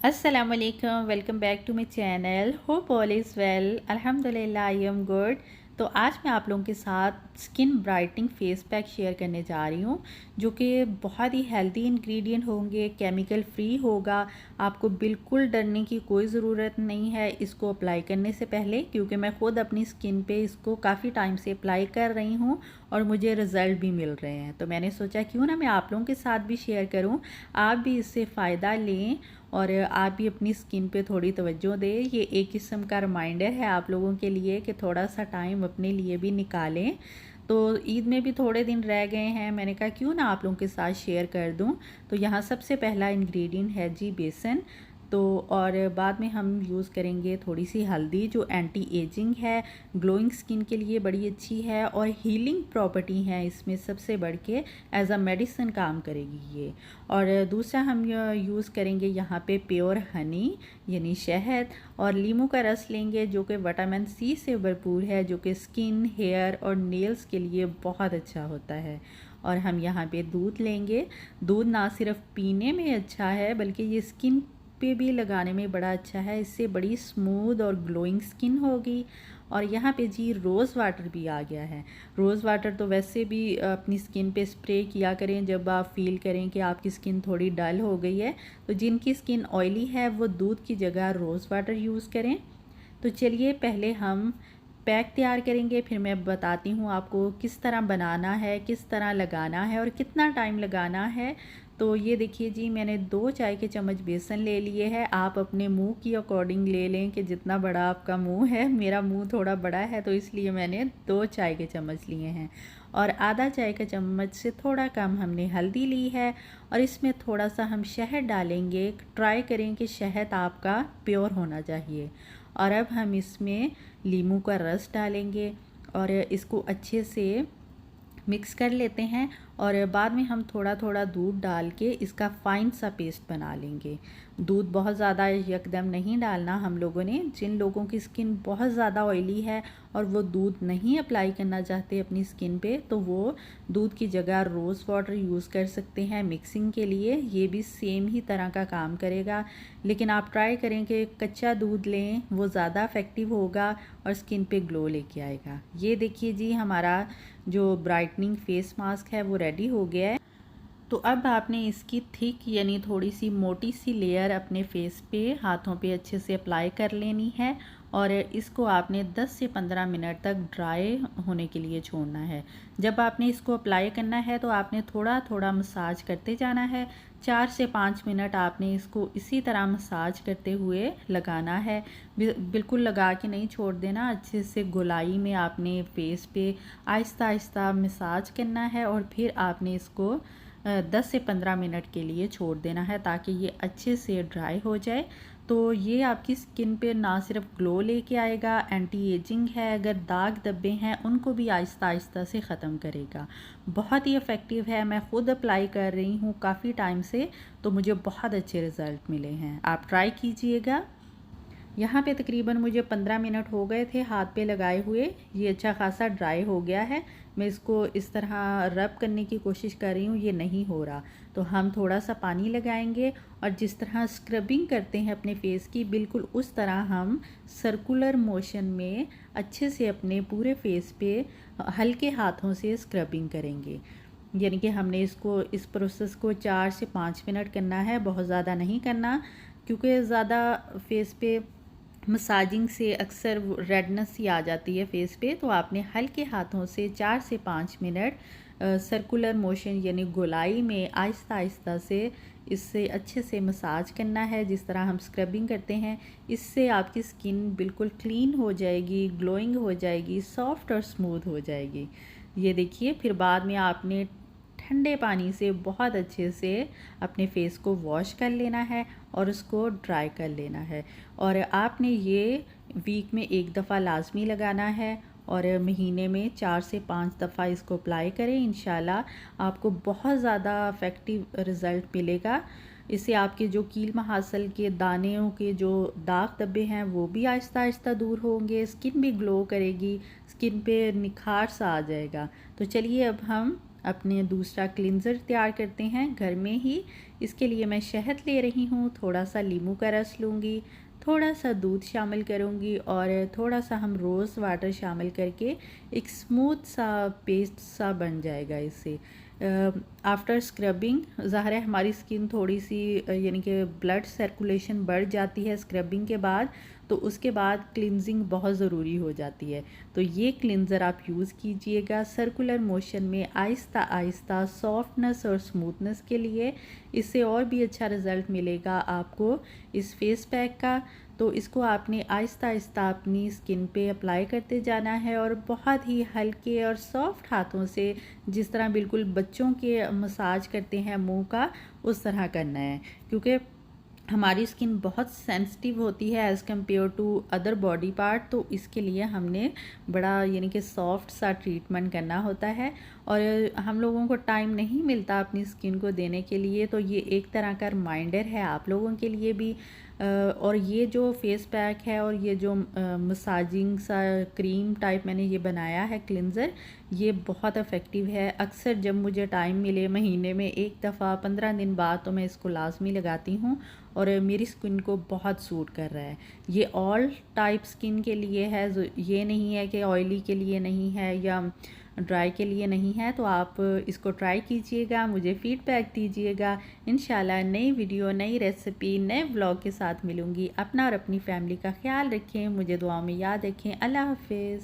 अस्सलामुअलैकुम, welcome back to my channel. Hope all is well. अल्हम्दुलिल्लाह I am good. तो आज मैं आप लोगों के साथ skin brightening face pack share करने जा रही हूँ, जो कि बहुत ही हेल्दी इंग्रेडिएंट होंगे, केमिकल फ्री होगा। आपको बिल्कुल डरने की कोई ज़रूरत नहीं है इसको अप्लाई करने से पहले, क्योंकि मैं ख़ुद अपनी स्किन पे इसको काफ़ी टाइम से अप्लाई कर रही हूँ और मुझे रिज़ल्ट भी मिल रहे हैं। तो मैंने सोचा क्यों ना मैं आप लोगों के साथ भी शेयर करूँ, आप भी इससे फ़ायदा लें और आप भी अपनी स्किन पे थोड़ी तवज्जो दें। ये एक किस्म का रिमाइंडर है आप लोगों के लिए कि थोड़ा सा टाइम अपने लिए भी निकालें। तो ईद में भी थोड़े दिन रह गए हैं, मैंने कहा क्यों ना आप लोगों के साथ शेयर कर दूं। तो यहाँ सबसे पहला इंग्रेडिएंट है जी बेसन। तो और बाद में हम यूज़ करेंगे थोड़ी सी हल्दी, जो एंटी एजिंग है, ग्लोइंग स्किन के लिए बड़ी अच्छी है और हीलिंग प्रॉपर्टी है इसमें सबसे बढ़ के, एज अ मेडिसिन काम करेगी ये। और दूसरा हम यूज़ करेंगे यहाँ पे प्योर हनी यानी शहद, और लीमू का रस लेंगे जो कि विटामिन सी से भरपूर है, जो कि स्किन, हेयर और नेल्स के लिए बहुत अच्छा होता है। और हम यहाँ पे दूध लेंगे। दूध ना सिर्फ पीने में अच्छा है बल्कि ये स्किन पे भी लगाने में बड़ा अच्छा है, इससे बड़ी स्मूथ और ग्लोइंग स्किन होगी। और यहाँ पे जी रोज़ वाटर भी आ गया है। रोज़ वाटर तो वैसे भी अपनी स्किन पे स्प्रे किया करें जब आप फील करें कि आपकी स्किन थोड़ी डल हो गई है। तो जिनकी स्किन ऑयली है वो दूध की जगह रोज़ वाटर यूज़ करें। तो चलिए पहले हम पैक तैयार करेंगे, फिर मैं बताती हूँ आपको किस तरह बनाना है, किस तरह लगाना है और कितना टाइम लगाना है। तो ये देखिए जी, मैंने 2 चाय के चम्मच बेसन ले लिए है। आप अपने मुंह की अकॉर्डिंग ले लें कि जितना बड़ा आपका मुंह है। मेरा मुंह थोड़ा बड़ा है तो इसलिए मैंने 2 चाय के चम्मच लिए हैं। और आधा चाय का चम्मच से थोड़ा कम हमने हल्दी ली है और इसमें थोड़ा सा हम शहद डालेंगे। ट्राई करें कि शहद आपका प्योर होना चाहिए। और अब हम इसमें लीमू का रस डालेंगे और इसको अच्छे से मिक्स कर लेते हैं। और बाद में हम थोड़ा थोड़ा दूध डाल के इसका फाइन सा पेस्ट बना लेंगे। दूध बहुत ज़्यादा यकदम नहीं डालना हम लोगों ने। जिन लोगों की स्किन बहुत ज़्यादा ऑयली है और वो दूध नहीं अप्लाई करना चाहते अपनी स्किन पे, तो वो दूध की जगह रोज़ वाटर यूज़ कर सकते हैं मिक्सिंग के लिए। ये भी सेम ही तरह का काम करेगा, लेकिन आप ट्राई करें कि कच्चा दूध लें, वो ज़्यादा इफ़ेक्टिव होगा और स्किन पे ग्लो लेके आएगा। ये देखिए जी, हमारा जो ब्राइटनिंग फेस मास्क है वो रेडी हो गया है। तो अब आपने इसकी थिक यानी थोड़ी सी मोटी सी लेयर अपने फेस पे, हाथों पे अच्छे से अप्लाई कर लेनी है और इसको आपने 10 से 15 मिनट तक ड्राई होने के लिए छोड़ना है। जब आपने इसको अप्लाई करना है तो आपने थोड़ा थोड़ा मसाज करते जाना है। 4 से 5 मिनट आपने इसको इसी तरह मसाज करते हुए लगाना है। बिल्कुल लगा के नहीं छोड़ देना, अच्छे से गोलाई में आपने फेस पे आहिस्ता आहिस्ता मसाज करना है और फिर आपने इसको 10 से 15 मिनट के लिए छोड़ देना है ताकि ये अच्छे से ड्राई हो जाए। तो ये आपकी स्किन पे ना सिर्फ ग्लो लेके आएगा, एंटी एजिंग है, अगर दाग धब्बे हैं उनको भी आहिस्ता आहिस्ता से ख़त्म करेगा। बहुत ही इफ़ेक्टिव है। मैं ख़ुद अप्लाई कर रही हूँ काफ़ी टाइम से, तो मुझे बहुत अच्छे रिज़ल्ट मिले हैं। आप ट्राई कीजिएगा। यहाँ पे तकरीबन मुझे 15 मिनट हो गए थे हाथ पे लगाए हुए। ये अच्छा खासा ड्राई हो गया है। मैं इसको इस तरह रब करने की कोशिश कर रही हूँ, ये नहीं हो रहा। तो हम थोड़ा सा पानी लगाएंगे और जिस तरह स्क्रबिंग करते हैं अपने फेस की, बिल्कुल उस तरह हम सर्कुलर मोशन में अच्छे से अपने पूरे फेस पे हल्के हाथों से स्क्रबिंग करेंगे। यानी कि हमने इस प्रोसेस को 4 से 5 मिनट करना है, बहुत ज़्यादा नहीं करना, क्योंकि ज़्यादा फेस पे मसाजिंग से अक्सर रेडनेस ही आ जाती है फेस पे। तो आपने हल्के हाथों से 4 से 5 मिनट सर्कुलर मोशन यानी गोलाई में आहिस्ता आहिस्ता से इससे अच्छे से मसाज करना है, जिस तरह हम स्क्रबिंग करते हैं। इससे आपकी स्किन बिल्कुल क्लीन हो जाएगी, ग्लोइंग हो जाएगी, सॉफ्ट और स्मूथ हो जाएगी। ये देखिए, फिर बाद में आपने ठंडे पानी से बहुत अच्छे से अपने फेस को वॉश कर लेना है और उसको ड्राई कर लेना है। और आपने ये वीक में 1 दफ़ा लाजमी लगाना है और महीने में 4 से 5 दफ़ा इसको अप्लाई करें। इंशाल्लाह आपको बहुत ज़्यादा इफ़ेक्टिव रिज़ल्ट मिलेगा। इससे आपके जो कील महासल के दानों के जो दाग धब्बे हैं वो भी आहिस्ता आहिस्ता दूर होंगे, स्किन भी ग्लो करेगी, स्किन पे निखार सा आ जाएगा। तो चलिए अब हम अपने दूसरा क्लिनज़र तैयार करते हैं घर में ही। इसके लिए मैं शहद ले रही हूँ, थोड़ा सा नींबू का रस लूँगी, थोड़ा सा दूध शामिल करूँगी और थोड़ा सा हम रोज़ वाटर शामिल करके एक स्मूथ सा पेस्ट सा बन जाएगा इससे। आफ्टर स्क्रबिंग ज़ाहिर है हमारी स्किन थोड़ी सी यानी कि ब्लड सर्कुलेशन बढ़ जाती है स्क्रबिंग के बाद, तो उसके बाद क्लिनजिंग बहुत ज़रूरी हो जाती है। तो ये क्लिनज़र आप यूज़ कीजिएगा सर्कुलर मोशन में आहिस्ता आहिस्ता सॉफ्टनेस और स्मूथनेस के लिए। इससे और भी अच्छा रिज़ल्ट मिलेगा आपको इस फेस पैक का। तो इसको आपने आहिस्ता आहिस्ता अपनी स्किन पे अप्लाई करते जाना है और बहुत ही हल्के और सॉफ्ट हाथों से, जिस तरह बिल्कुल बच्चों के मसाज करते हैं मुंह का, उस तरह करना है। क्योंकि हमारी स्किन बहुत सेंसिटिव होती है as compare to other body part, तो इसके लिए हमने बड़ा यानी कि सॉफ्ट सा ट्रीटमेंट करना होता है और हम लोगों को टाइम नहीं मिलता अपनी स्किन को देने के लिए। तो ये एक तरह का रिमाइंडर है आप लोगों के लिए भी। और ये जो फेस पैक है और ये जो मसाजिंग सा क्रीम टाइप मैंने ये बनाया है क्लिनज़र, ये बहुत इफ़ेक्टिव है। अक्सर जब मुझे टाइम मिले महीने में एक दफ़ा 15 दिन बाद तो मैं इसको लाजमी लगाती हूँ और मेरी स्किन को बहुत सूट कर रहा है। ये ऑल टाइप स्किन के लिए है, ये नहीं है कि ऑयली के लिए नहीं है या ड्राई के लिए नहीं है। तो आप इसको ट्राई कीजिएगा, मुझे फ़ीडबैक दीजिएगा। इंशाल्लाह नई वीडियो, नई रेसिपी, नए व्लॉग के साथ मिलूँगी। अपना और अपनी फैमिली का ख्याल रखें, मुझे दुआ में याद रखें। अल्लाह हाफ़िज़।